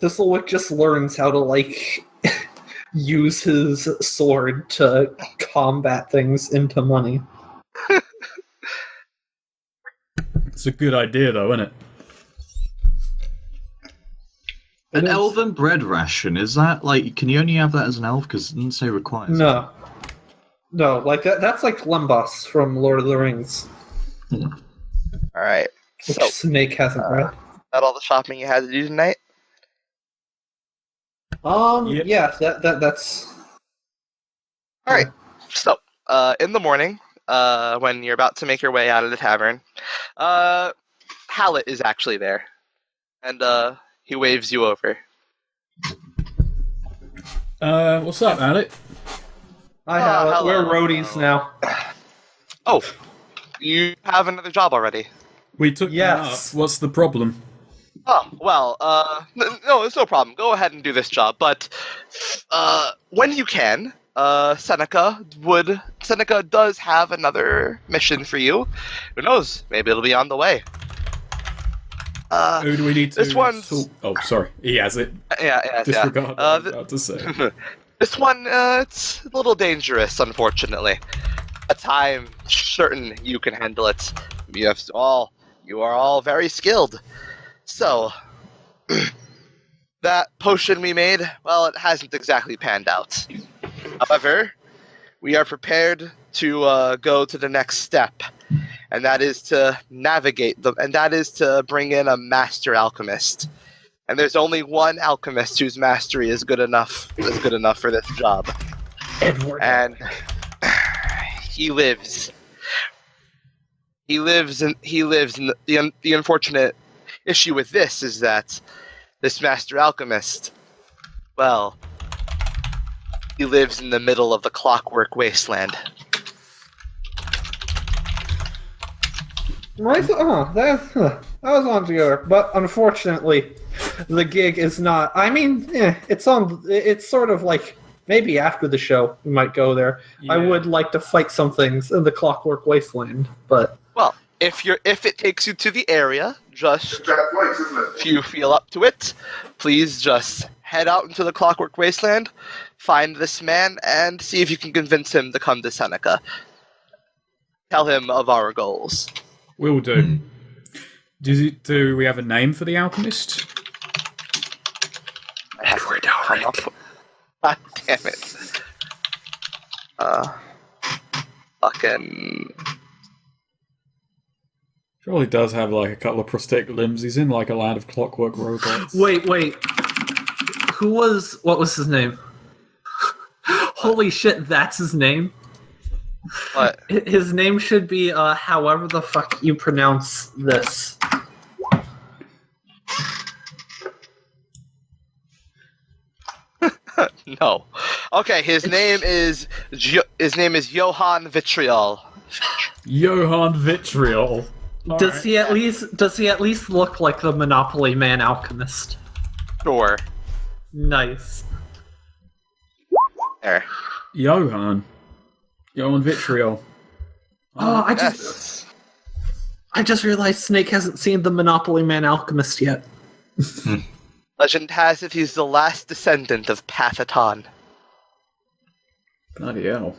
Thistlewick just learns how to use his sword to combat things into money. It's a good idea, though, isn't it? An elven bread ration, is that can you only have that as an elf? Because it didn't say requires. No. No, that's like Lembas from Lord of the Rings, Alright. which So, Snake hasn't read. that all the shopping you had to do tonight? Yep. Yeah, that's Alright. So, in the morning, when you're about to make your way out of the tavern, Hallett is actually there. And, he waves you over. What's up, Alec? I have it. hello. We're roadies now. Oh, you have another job already. We took Yes. that up. What's the problem? Oh, well, no, it's no problem. Go ahead and do this job. But when you can, Seneca does have another mission for you. Who knows? Maybe it'll be on the way. Who do we need to? This one's. Oh, sorry. He has it. Yeah. Disregard what I was about to say. This one, it's a little dangerous, unfortunately. A time certain you can handle it. You are all very skilled. So, that potion we made, well, it hasn't exactly panned out. However, we are prepared to go to the next step, and that is to navigate them, and that is to bring in a master alchemist. And there's only one alchemist whose mastery is good enough for this job. Edward. And he lives. The unfortunate issue with this is that this master alchemist, well, he lives in the middle of the clockwork wasteland. That was on together, but unfortunately, the gig is not. I mean, it's on. It's sort of like maybe after the show we might go there. Yeah. I would like to fight some things in the Clockwork Wasteland, but Well, if it takes you to the area, just if you feel up to it, please just head out into the Clockwork Wasteland, find this man, and see if you can convince him to come to Seneca. Tell him of our goals. Will do. Do we have a name for the alchemist? I have to come up with... God damn it. Fucking... Surely does have like a couple of prosthetic limbs. He's in like a land of clockwork robots. wait. What was his name? Holy shit, that's his name? What? His name should be however the fuck you pronounce this. No. Okay, his name is Johann Vitriol. Johann Vitriol. Does he at least look like the Monopoly Man alchemist? Sure. Nice. There. Johann Vitriol. Oh, Yes. I just realized Snake hasn't seen the Monopoly Man alchemist yet. Legend has it he's the last descendant of Pathaton. Bloody hell.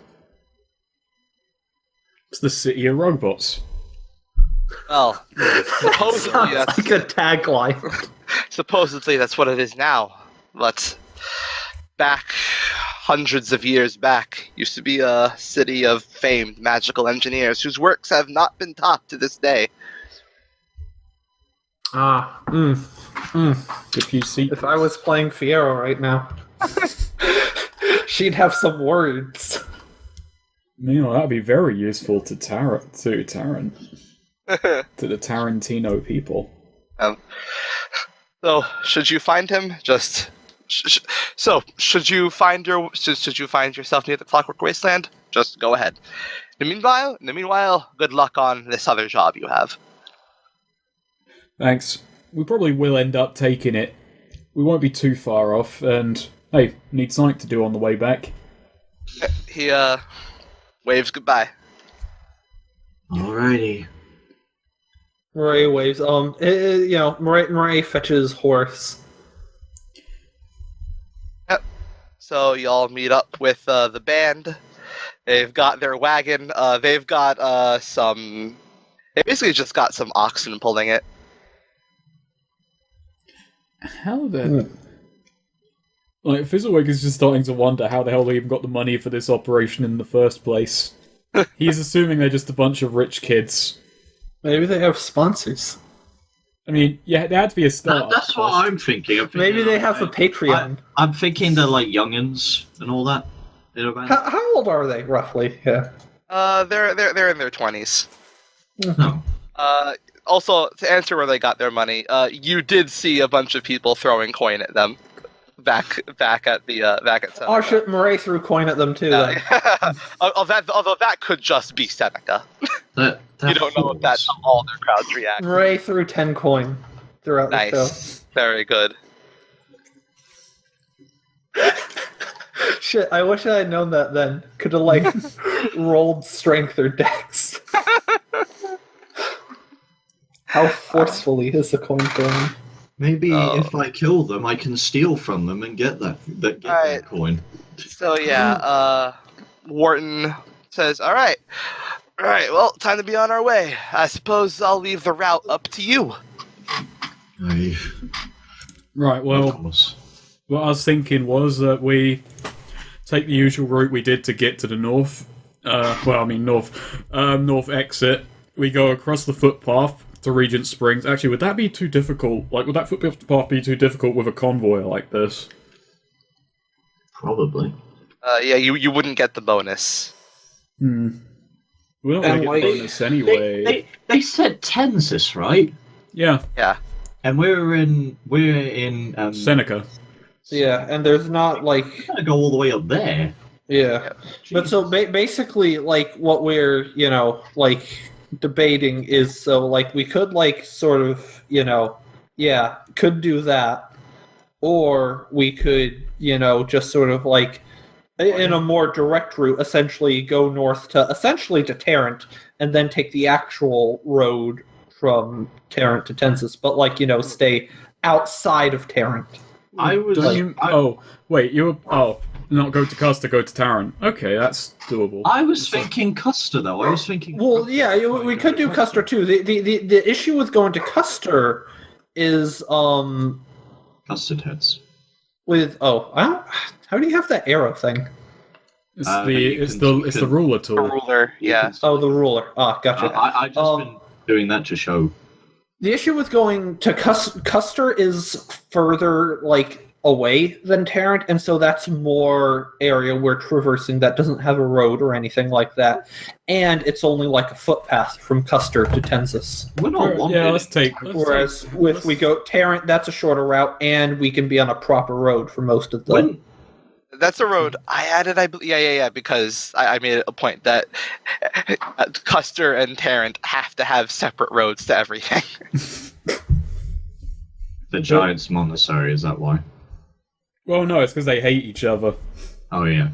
It's the city of robots. Well, supposedly Sounds that's, like a tagline. supposedly that's what it is now. But back hundreds of years back, used to be a city of famed magical engineers whose works have not been topped to this day. If you see, If I was playing Fiero right now, she'd have some words. that'd be very useful to Taran, to the Tarantino people. So, should you find him? Should you find yourself near the Clockwork Wasteland? Just go ahead. In the meanwhile, good luck on this other job you have. Thanks. We probably will end up taking it. We won't be too far off, and hey, need something to do on the way back. He waves goodbye. Alrighty. Murray waves. Murray fetches horse. Yep. So y'all meet up with the band. They've got their wagon. They've got some. They basically just got some oxen pulling it. How the... Like, Fizzlewick is just starting to wonder how the hell they even got the money for this operation in the first place. He's assuming they're just a bunch of rich kids. Maybe they have sponsors. I mean, yeah, there had to be a start. That's what I'm thinking. Maybe they have a Patreon. I'm thinking they're like youngins and all that. You know about that? How old are they, roughly? Yeah. They're in their 20s. No. Also, to answer where they got their money, you did see a bunch of people throwing coin at them back at Seneca. Oh shit! Murray threw coin at them too. Then. Although that could just be Seneca. You don't know if that's how all their crowds react. Murray threw 10 coin throughout the show. Nice, very good. Shit, I wish I had known that then. Could have, like, rolled strength or dex. How forcefully is the coin thrown? Maybe if I kill them, I can steal from them and get that Alright. coin. So yeah, Wharton says, "All right, well, time to be on our way. I suppose I'll leave the route up to you." Right, Of well, course. what I was thinking was that we take the usual route we did to get to the north. North exit. We go across the footpath to Regent Springs. Actually, would that be too difficult? Like, would that footpath be too difficult with a convoy like this? Probably. Yeah, you wouldn't get the bonus. We're not going to get the bonus anyway. They said Tensis, right? Yeah, And we're in Seneca. Yeah, and there's not, like... We're gonna go all the way up there. Yeah. But so basically, like, what we're, like, debating is, so, like, we could, like, sort of, could do that. Or we could, just sort of, like, in a more direct route, essentially go north to Tarrant, and then take the actual road from Tarrant to Tensis, but, like, stay outside of Tarrant. Not go to Custer, go to Tarrant. Okay, that's doable. I was thinking Custer, though. I was thinking... Well, yeah, we could do Custer, too. The issue with going to Custer is, Custard heads. how do you have that arrow thing? It's the ruler tool. The ruler, yeah. Oh, the ruler. Ah, gotcha. I just been doing that to show. The issue with going to Custer is further, like, away than Tarrant, and so that's more area we're traversing that doesn't have a road or anything like that. And it's only like a footpath from Custer to Tensis. We're not Whereas if we go Tarrant, that's a shorter route, and we can be on a proper road for most of the... That's a road I added, I believe. Yeah, because I made it a point that Custer and Tarrant have to have separate roads to everything. The Giants Montessori, is that why? Well, no, it's because they hate each other. Oh yeah.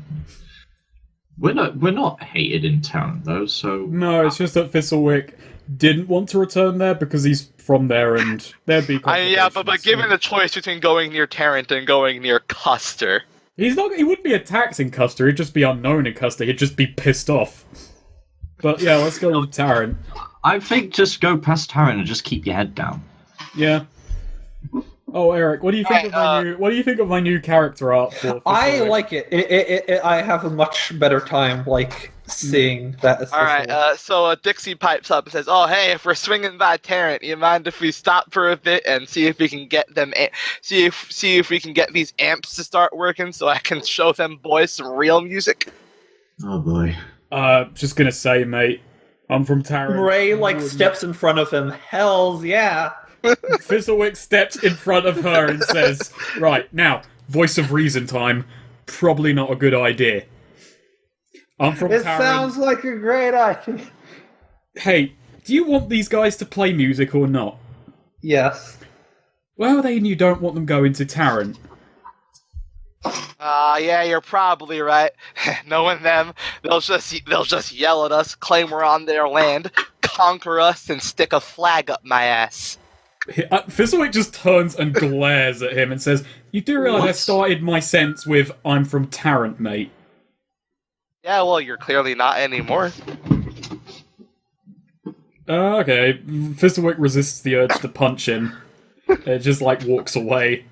We're not hated in Tarrant though, so no, it's just that Thistlewick didn't want to return there because he's from there and there'd be but given the choice between going near Tarrant and going near Custer, he wouldn't be attacked in Custer, he'd just be unknown in Custer, he'd just be pissed off. But yeah, let's go with Tarrant. I think just go past Tarrant and just keep your head down. Yeah. Oh, Eric, what do you think of my new character art for I like it. I have a much better time, like, seeing that. All right, so Dixie pipes up and says, "Oh, hey, if we're swinging by Tarrant, you mind if we stop for a bit and see if we can get them, see if we can get these amps to start working, so I can show them boys some real music." Oh boy. Just gonna say, mate, I'm from Tarrant. Ray steps in front of him. Hells yeah. Thistlewick steps in front of her and says, "Right, now, voice of reason time. Probably not a good idea. I'm from Tarrant. It sounds like a great idea. Hey, do you want these guys to play music or not?" Yes. Well, then you don't want them going to Tarrant. Yeah, you're probably right. Knowing them, they'll just yell at us, claim we're on their land, conquer us, and stick a flag up my ass. Thistlewick just turns and glares at him and says, "You do realise I started my sentence with 'I'm from Tarrant, mate'?" Yeah, well, you're clearly not anymore. Okay. Thistlewick resists the urge to punch him. It just, walks away.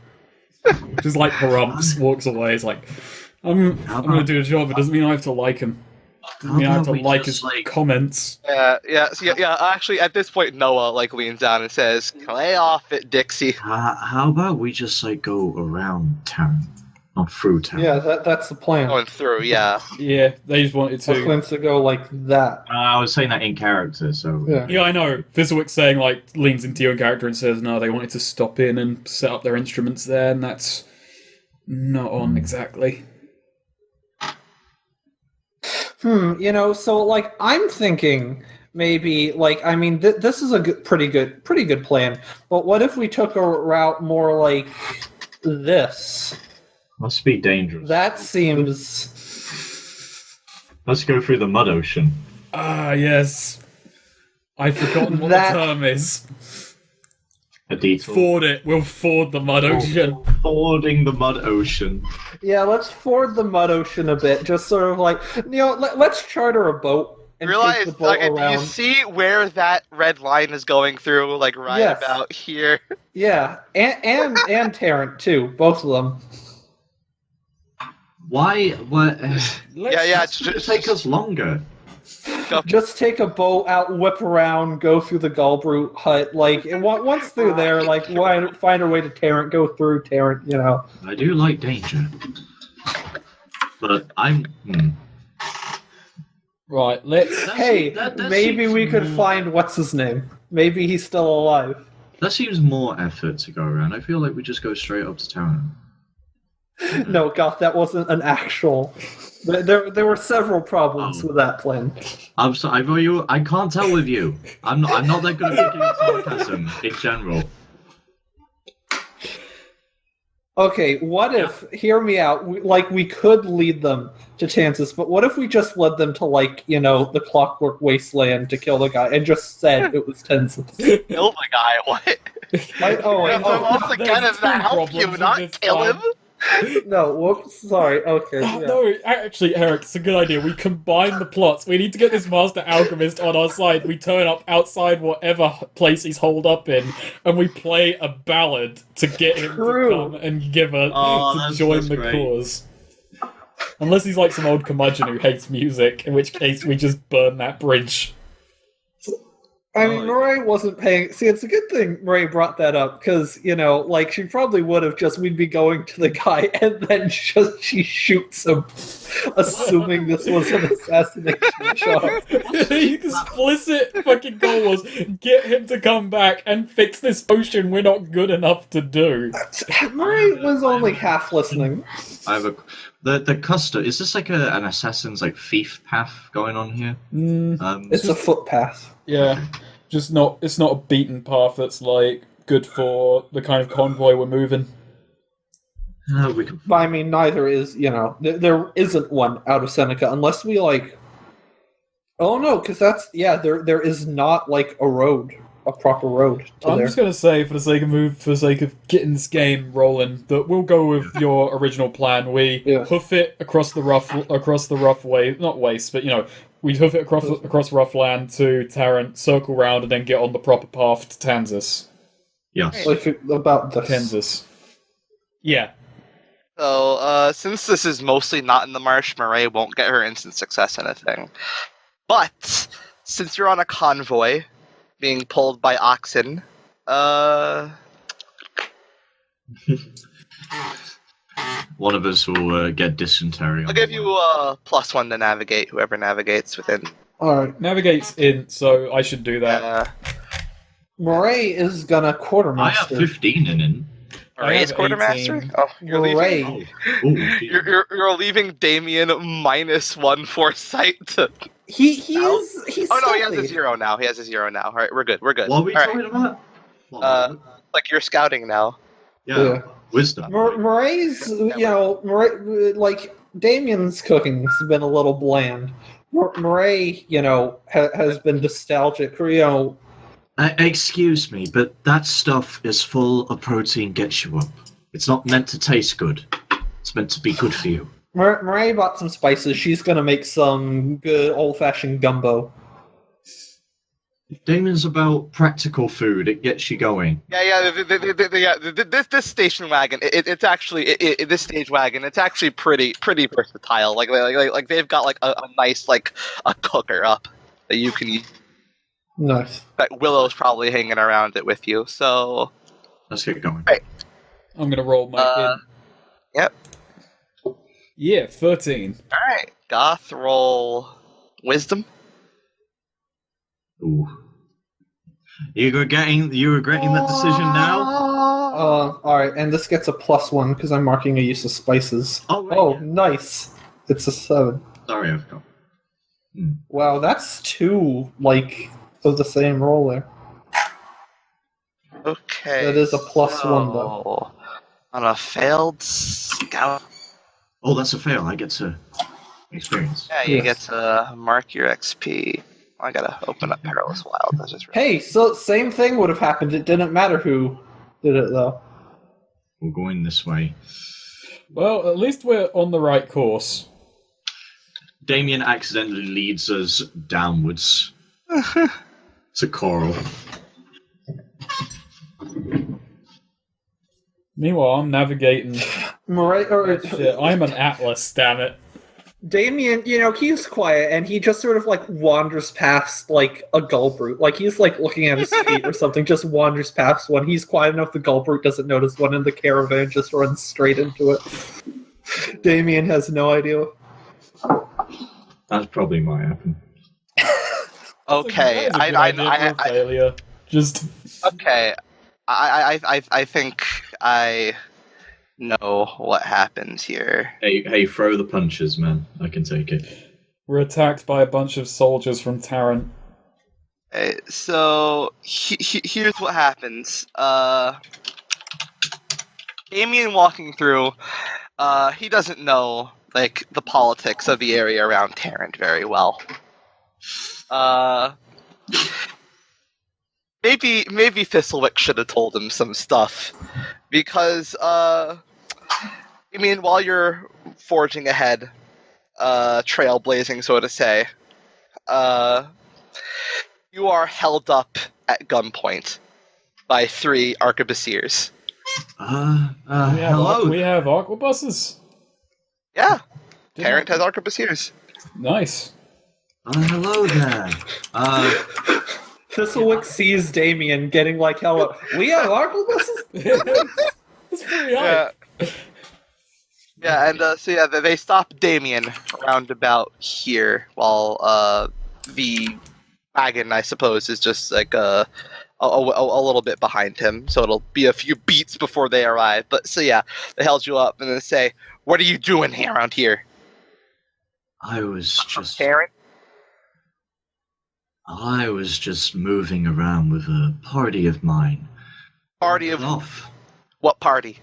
Just, harumps, walks away. It's like, I'm going to do a job. It doesn't mean I have to like him. It doesn't mean I have to like his comments. Yeah. Actually, at this point, Noah, leans down and says, "Lay off it, Dixie." How about we just, go around Tarrant, not through Tarrant? Yeah, that's the plan. Going through, yeah. Yeah, they just wanted to. The plan's to go like that. I was saying that in character, so... Yeah, I know. Thistlewick's saying, leans into you in character and says, no, they wanted to stop in and set up their instruments there, and that's not on exactly. So, I'm thinking maybe, this is a pretty good plan, but what if we took a route more like this? Must be dangerous. That seems... Let's go through the mud ocean. Ah, yes. I've forgotten what That- the term is. A detour. Ford it. We'll ford the mud ocean. Fording the mud ocean. Yeah, let's ford the mud ocean a bit. Just sort of like, let's charter a boat and take Realize, the boat okay, do you around. see where that red line is going through? Like right Yes. about here. Yeah, and Tarrant too, both of them. Why? What? Yeah. It's going to take us longer. Just take a boat out, whip around, go through the Galbrute hut. Like, and once through there, like, find our way to Tarrant, go through Tarrant, you know. I do like danger. But I'm... Right, let's... Hey, that maybe seems we could more- find what's his name. Maybe he's still alive. That seems more effort to go around. I feel like we just go straight up to town. No, God, that wasn't an actual. There were several problems with that plan. I'm sorry, I can't tell with you. I'm not that good at picking up sarcasm in general. Okay, what if? Hear me out. We could lead them to Kansas, but what if we just led them to the Clockwork Wasteland to kill the guy, and just said it was Kansas? Kill the guy. What? Also, There's kind of two that help problems you, with not this kill plan. him. No, whoops, sorry. Okay. Yeah. No, actually, Eric, it's a good idea. We combine the plots. We need to get this master alchemist on our side. We turn up outside whatever place he's holed up in, and we play a ballad to get him True. to come and to join that's the great. cause. Unless he's like some old curmudgeon who hates music, in which case we just burn that bridge. I mean, Murray wasn't paying. See, it's a good thing Murray brought that up because she probably would have we'd be going to the guy and then she shoots him, assuming this was an assassination charge. The explicit fucking goal was get him to come back and fix this potion we're not good enough to do. Murray was only half listening. I have the custard. Is this like an assassin's thief path going on here? It's a footpath. Yeah, it's not a beaten path that's good for the kind of convoy we're moving. We can. But I mean, neither is there isn't one out of Seneca unless we Oh no, because there is not a proper road to I'm there. just gonna say, for the sake of getting this game rolling, that we'll go with your original plan. We hoof it across the rough way, not waste, but we hoof it across rough land to Tarrant, circle round, and then get on the proper path to Kansas. Yes. About this. Kansas. Yeah. So, since this is mostly not in the marsh, Murray won't get her instant success in a thing. But since you're on a convoy being pulled by oxen, One of us will get dysentery. I'll give you +1 to navigate, whoever navigates within. Alright. Navigate's in, so I should do that. Murray is gonna I quartermaster. have 15 in. Murray's have quartermaster? 18. Oh, you're Murray. leaving. Ooh, You're leaving Damien -1 foresight to. He's Oh no, he has a stealthy. 0 now. He has a 0 now. All right, we're good. We're good. What are we All talking about? like you're scouting now. Yeah. Wisdom. Murray's, Murray, Damien's cooking's been a little bland. Murray, has been nostalgic. Excuse me, but that stuff is full of protein, gets you up. It's not meant to taste good. It's meant to be good for you. Murray bought some spices. She's gonna make some good old-fashioned gumbo. Damon's about practical food. It gets you going. Yeah. This station wagon, it's actually this stage wagon. It's actually pretty versatile. Like they've got a nice a cooker up that you can use. Nice. That Willow's probably hanging around it with you. So Let's get going. Right. I'm gonna roll my Yep. Yeah, 13. All right. Goth roll wisdom. Ooh. You regretting that decision now? Alright, and this gets a +1 because I'm marking a use of spices. Oh, right, Oh, yeah. nice. It's a 7. Sorry, I forgot. Wow, that's 2, of the same roll there. Okay. That is a +1 though. On a failed scout. Oh, that's a fail. I get to experience. Yeah, you Yes. get to mark your XP. I gotta open up Perilous Wild. I just Hey, so same thing would have happened. It didn't matter who did it, though. We're going this way. Well, at least we're on the right course. Damien accidentally leads us downwards to Coral. Meanwhile, I'm navigating. Shit, I'm an atlas, damn it. Damien, he's quiet and he just sort of like wanders past like a gull brute. Like he's like looking at his feet or something, just wanders past one. He's quiet enough the gull brute doesn't notice one in the caravan, just runs straight into it. Damien has no idea. That's probably might happen. Okay, That was a good idea for a failure. Just okay. I think I know what happens here. Hey, throw the punches, man. I can take it. we're attacked by a bunch of soldiers from Tarrant. Okay, so here's what happens. Damien walking through, he doesn't know like the politics of the area around Tarrant very well. Maybe Thistlewick should have told him some stuff, because I mean, while you're forging ahead, trailblazing, so to say, you are held up at gunpoint by 3 arquebusiers. Hello. We have arquebuses. Yeah, Didn't- Tarrant has arquebusiers. Nice. Hello there. Thistlewick sees Damien getting like hell. We have arquebuses? It's pretty high. Yeah, and they stop Damien around about here, while the wagon, I suppose, is just like a little bit behind him, so it'll be a few beats before they arrive. But so yeah, they held you up and then say, "What are you doing here around here?" I was just moving around with a party of mine. Party of Off. what party?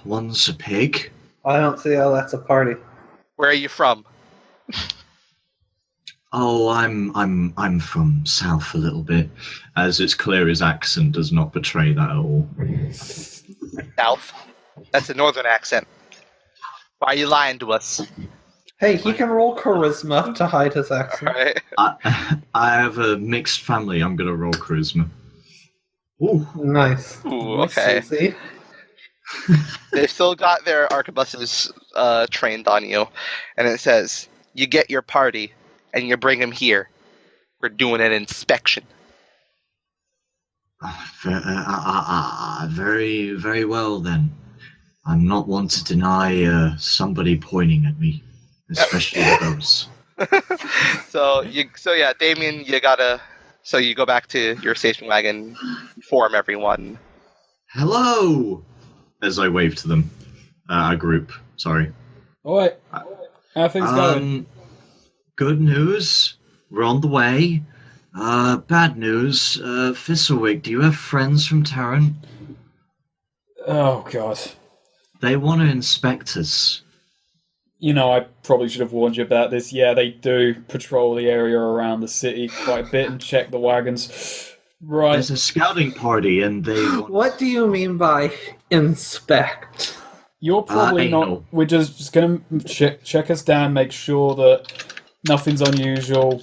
One's a pig. I don't see how that's a party. Where are you from? Oh, I'm from south a little bit, as it's clear his accent does not betray that at all. South. That's a northern accent. Why are you lying to us? Hey, he can roll charisma to hide his accent. Right. I have a mixed family. I'm gonna roll charisma. Ooh. Nice. Ooh, okay. See? They've still got their arquebuses trained on you, and it says, "You get your party, and you bring them here. We're doing an inspection." Very, very well then. I'm not one to deny somebody pointing at me, especially those. So yeah, Damien, you gotta. So you go back to your station wagon, form everyone. Hello! As I wave to them. A group, sorry. Alright. How are things going? Good news. We're on the way. Bad news. Thistlewick, do you have friends from Tarrant? Oh, God. They want to inspect us. You know, I probably should have warned you about this. Yeah, they do patrol the area around the city quite a bit and check the wagons. Right. There's a scouting party and they want... What do you mean by inspect? You're probably not... anal. We're just going to check us down, make sure that nothing's unusual.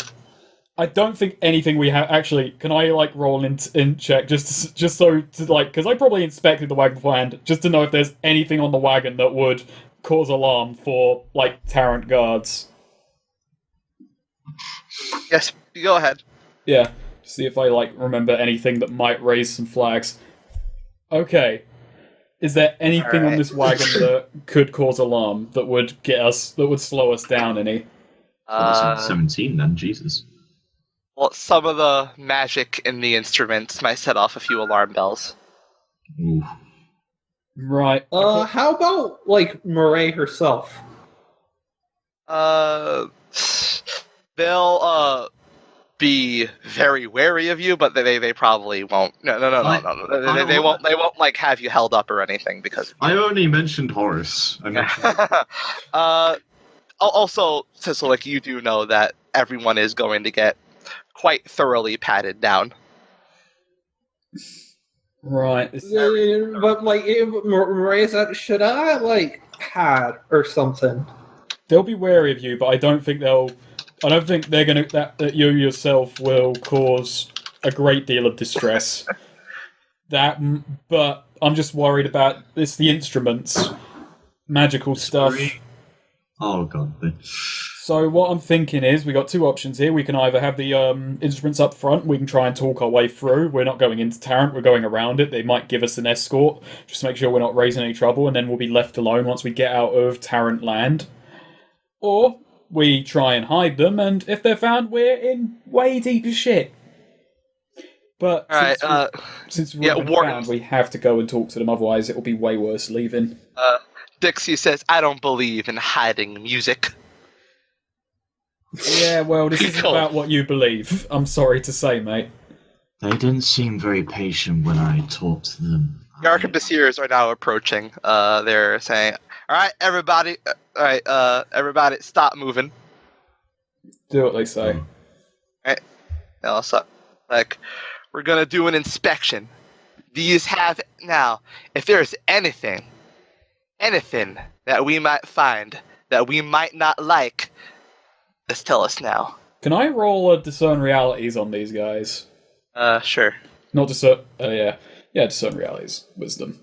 I don't think anything we have... Actually, can I, like, roll in check just so... Because I probably inspected the wagon beforehand, just to know if there's anything on the wagon that would cause alarm for, like, Tarrant guards. Yes, you go ahead. Yeah. See if I, like, remember anything that might raise some flags. Okay. Is there anything on this wagon that could cause alarm that would slow us down any? 17 then, Jesus. Well, some of the magic in the instruments might set off a few alarm bells. Ooh. Right. How about, like, Murray herself? They'll be very wary of you, but they probably won't. No. They won't like have you held up or anything because. I only mentioned Horace. I mentioned. Also, so like you do know that everyone is going to get quite thoroughly patted down. Right. But like, Marisa, should I like pad or something? They'll be wary of you, but I don't think they're gonna that you yourself will cause a great deal of distress. But I'm just worried about the instruments, magical stuff. Oh god. So what I'm thinking is, we got two options here. We can either have the instruments up front, we can try and talk our way through. We're not going into Tarrant, we're going around it. They might give us an escort, just to make sure we're not raising any trouble, and then we'll be left alone once we get out of Tarrant land. Or we try and hide them, and if they're found, we're in way deeper shit. But since we're found, we have to go and talk to them, otherwise it will be way worse leaving. Dixie says, "I don't believe in hiding music." Yeah, well, this isn't about what you believe. I'm sorry to say, mate. They didn't seem very patient when I talked to them. The arquebusiers are now approaching. They're saying, "All right, everybody. All right, everybody, stop moving." Do what they say. All right. Now, so, like, we're gonna do an inspection. These have now. If there's anything that we might find that we might not like, just tell us now. Can I roll a discern realities on these guys? Sure. Not discern. Yeah, discern realities, wisdom.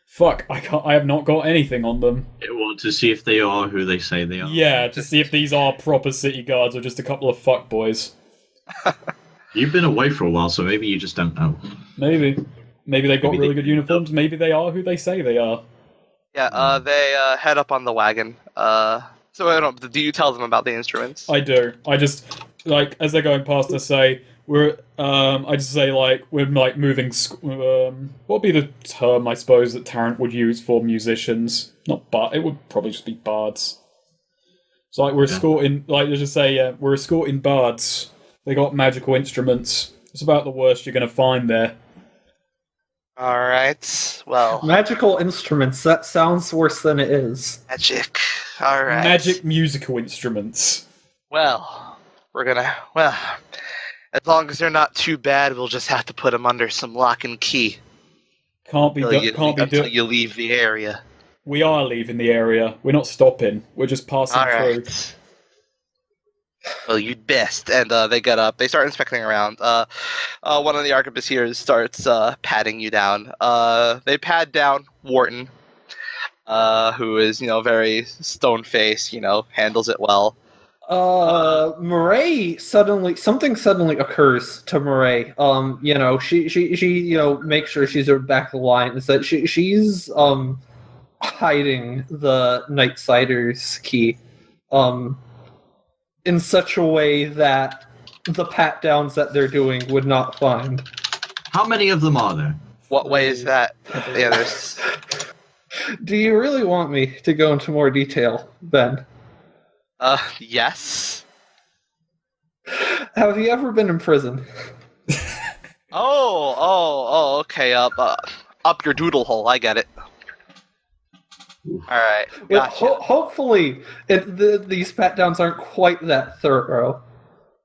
Fuck, I have not got anything on them. You want to see if they are who they say they are? Yeah, to see if these are proper city guards or just a couple of fuckboys. You've been away for a while, so maybe you just don't know. Maybe they've got really good uniforms. Maybe they are who they say they are. Yeah. They head up on the wagon. So I don't. Do you tell them about the instruments? I do. I just as they're going past, I say we're. I just say we're moving. What would be the term I suppose that Tarrant would use for musicians? Not bard. It would probably just be bards. So we're escorting. Let's just say we're escorting bards. They got magical instruments. It's about the worst you're going to find there. All right. Well, magical instruments. That sounds worse than it is. Magic. All right. Magic musical instruments. Well, as long as they're not too bad, we'll just have to put them under some lock and key. Until you leave the area. We are leaving the area. We're not stopping. We're just passing through. Well, you'd best. And they get up. They start inspecting around. One of the arquebusiers starts patting you down. They pad down Wharton, who is, very stone-faced, handles it well. Murray something suddenly occurs to Murray. She makes sure she's back of the line. Is that she's hiding the Nightsider's key, in such a way that the pat downs that they're doing would not find. How many of them are there? What way is that? Yeah, there's. Do you really want me to go into more detail, Ben? Yes. Have you ever been in prison? Okay. Up your doodle hole. I get it. All right. Gotcha. Well, hopefully, these pat downs aren't quite that thorough.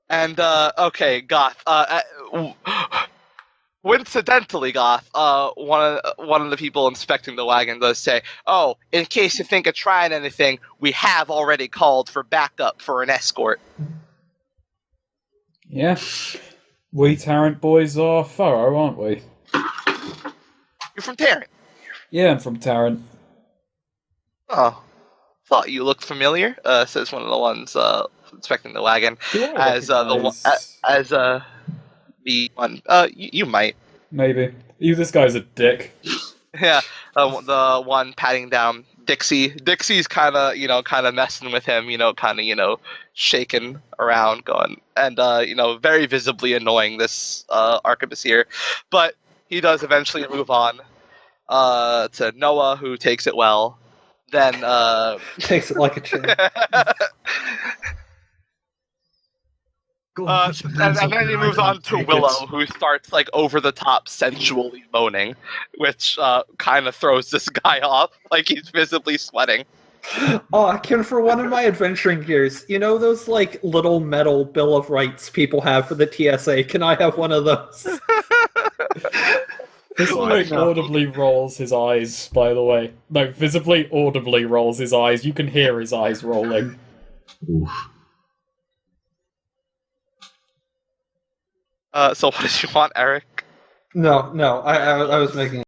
And okay, Goth. Coincidentally, Goth, one of the people inspecting the wagon does say, "Oh, in case you think of trying anything, we have already called for backup for an escort." Yeah, we Tarrant boys are thorough, aren't we? You're from Tarrant? Yeah, I'm from Tarrant. Oh, thought you looked familiar. Says one of the ones inspecting the wagon. As the one. You might. Maybe. This guy's a dick. Yeah, the one patting down Dixie. Dixie's kind of messing with him. Shaking around, going, and very visibly annoying this arquebusier. But he does eventually move on to Noah, who takes it well. Then takes it like a champ. Go And then he moves on to Take Willow, it. who starts like over the top sensually moaning, which kind of throws this guy off, like he's visibly sweating. Can for one of my adventuring gears, you know those like little metal Bill of Rights people have for the TSA? Can I have one of those? This like No. audibly rolls his eyes, by the way. No, visibly, audibly rolls his eyes. You can hear his eyes rolling. Oof. So what did you want, Eric? No, I was making